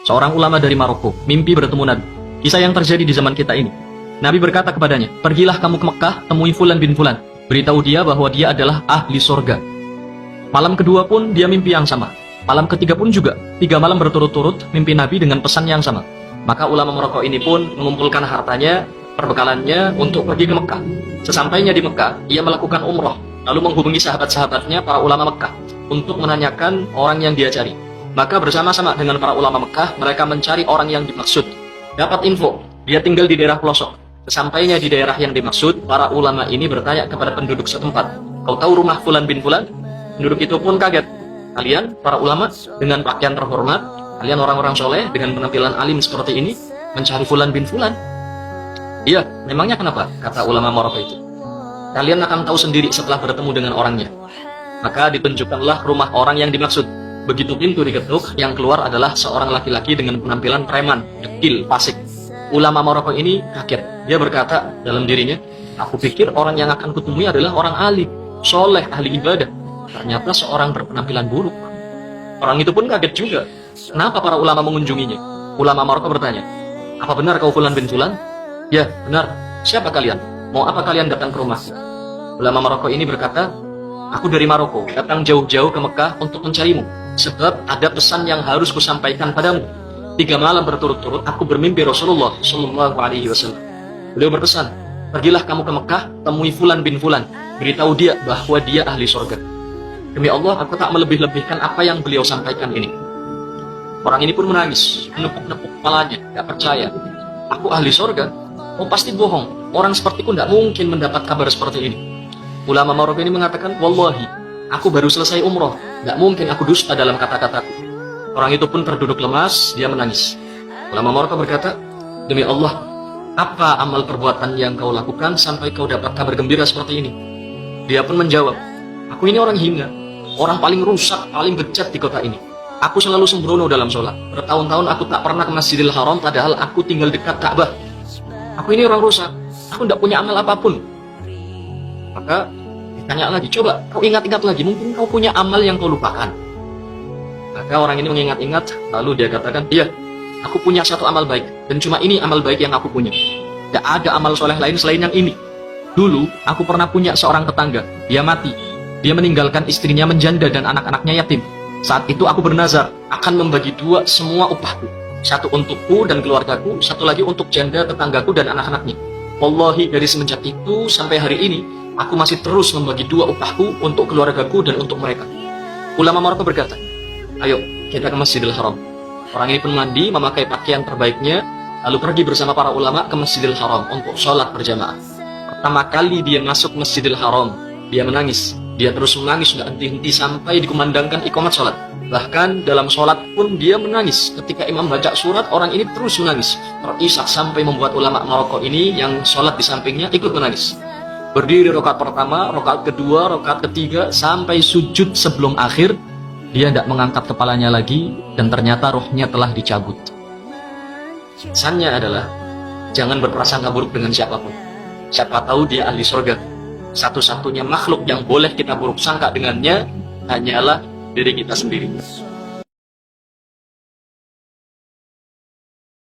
seorang ulama dari Maroko, mimpi bertemu Nabi. Kisah yang terjadi di zaman kita ini. Nabi berkata kepadanya, pergilah kamu ke Mekah, temui Fulan bin Fulan. Beritahu dia bahwa dia adalah ahli surga. Malam kedua pun dia mimpi yang sama. Malam ketiga pun juga. 3 malam berturut-turut mimpi Nabi dengan pesan yang sama. Maka ulama Maroko ini pun mengumpulkan hartanya, perbekalannya untuk pergi ke Mekah. Sesampainya di Mekah, ia melakukan umroh, lalu menghubungi sahabat-sahabatnya para ulama Mekah untuk menanyakan orang yang dia cari. Maka bersama-sama dengan para ulama Mekah, mereka mencari orang yang dimaksud. Dapat info, dia tinggal di daerah pelosok. Sesampainya di daerah yang dimaksud, para ulama ini bertanya kepada penduduk setempat, kau tahu rumah Fulan bin Fulan? Penduduk itu pun kaget. Kalian, para ulama, dengan pakaian terhormat, kalian orang-orang soleh, dengan penampilan alim seperti ini, mencari Fulan bin Fulan? Iya, memangnya kenapa? Kata ulama Maroko itu. Kalian akan tahu sendiri setelah bertemu dengan orangnya. Maka ditunjukkanlah rumah orang yang dimaksud. Begitu pintu diketuk, yang keluar adalah seorang laki-laki dengan penampilan preman, dekil, fasik. Ulama Maroko ini kaget. Dia berkata dalam dirinya, aku pikir orang yang akan kutemui adalah orang alim, soleh, ahli ibadah. Ternyata seorang berpenampilan buruk. Orang itu pun kaget juga. Kenapa para ulama mengunjunginya? Ulama Maroko bertanya, apa benar kau Fulan bin Fulan? Ya, benar. Siapa kalian? Mau apa kalian datang ke rumahku? Ulama Maroko ini berkata, aku dari Maroko, datang jauh-jauh ke Mekah untuk mencarimu. Sebab ada pesan yang harus kusampaikan padamu. 3 malam berturut-turut aku bermimpi Rasulullah Shallallahu Alaihi Wasallam. Beliau berpesan, pergilah kamu ke Mekah, temui Fulan bin Fulan, beritahu dia bahwa dia ahli surga. Demi Allah, aku tak melebih-lebihkan apa yang beliau sampaikan ini. Orang ini pun menangis, menepuk-nepuk kepalanya, gak percaya. Aku ahli surga? Oh pasti bohong. Orang sepertiku tidak mungkin mendapat kabar seperti ini. Ulama Maroko ini mengatakan, wallahi, aku baru selesai umroh, gak mungkin aku dusta dalam kata-kataku. Orang itu pun terduduk lemas, dia menangis. Ulama Maroko berkata, demi Allah, apa amal perbuatan yang kau lakukan sampai kau dapat kabar gembira seperti ini? Dia pun menjawab, aku ini orang hina, orang paling rusak, paling bejat di kota ini. Aku selalu sembrono dalam sholat. Bertahun-tahun aku tak pernah ke Masjidil Haram, padahal aku tinggal dekat Ka'bah. Aku ini orang rusak, aku tidak punya amal apapun. Maka ditanya lagi, coba kau ingat-ingat lagi, mungkin kau punya amal yang kau lupakan. Maka orang ini mengingat-ingat, lalu dia katakan, iya, aku punya satu amal baik, dan cuma ini amal baik yang aku punya. Tidak ada amal soleh lain selain yang ini. Dulu, aku pernah punya seorang tetangga, dia mati. Dia meninggalkan istrinya menjanda dan anak-anaknya yatim. Saat itu aku bernazar, akan membagi 2 semua upahku. 1 untukku dan keluargaku, 1 lagi untuk janda tetanggaku dan anak-anaknya. Wallahi, dari semenjak itu sampai hari ini, aku masih terus membagi 2 upahku untuk keluargaku dan untuk mereka. Ulama Maroko berkata, ayo kita ke Masjidil Haram. Orang ini pun mandi, memakai pakaian terbaiknya, lalu pergi bersama para ulama ke Masjidil Haram untuk sholat berjamaah. Pertama kali dia masuk Masjidil Haram, dia menangis. Dia terus menangis, tidak henti-henti sampai dikumandangkan iqamat sholat. Bahkan dalam sholat pun dia menangis. Ketika imam baca surat, orang ini terus menangis. Terisak sampai membuat ulama Maroko ini yang sholat di sampingnya ikut menangis. Berdiri rakaat pertama, rakaat kedua, rakaat ketiga, sampai sujud sebelum akhir. Dia tidak mengangkat kepalanya lagi, dan ternyata rohnya telah dicabut. Pesannya adalah, jangan berprasangka buruk dengan siapapun. Siapa tahu dia ahli surga. Satu-satunya makhluk yang boleh kita buruk sangka dengannya hanyalah diri kita sendiri.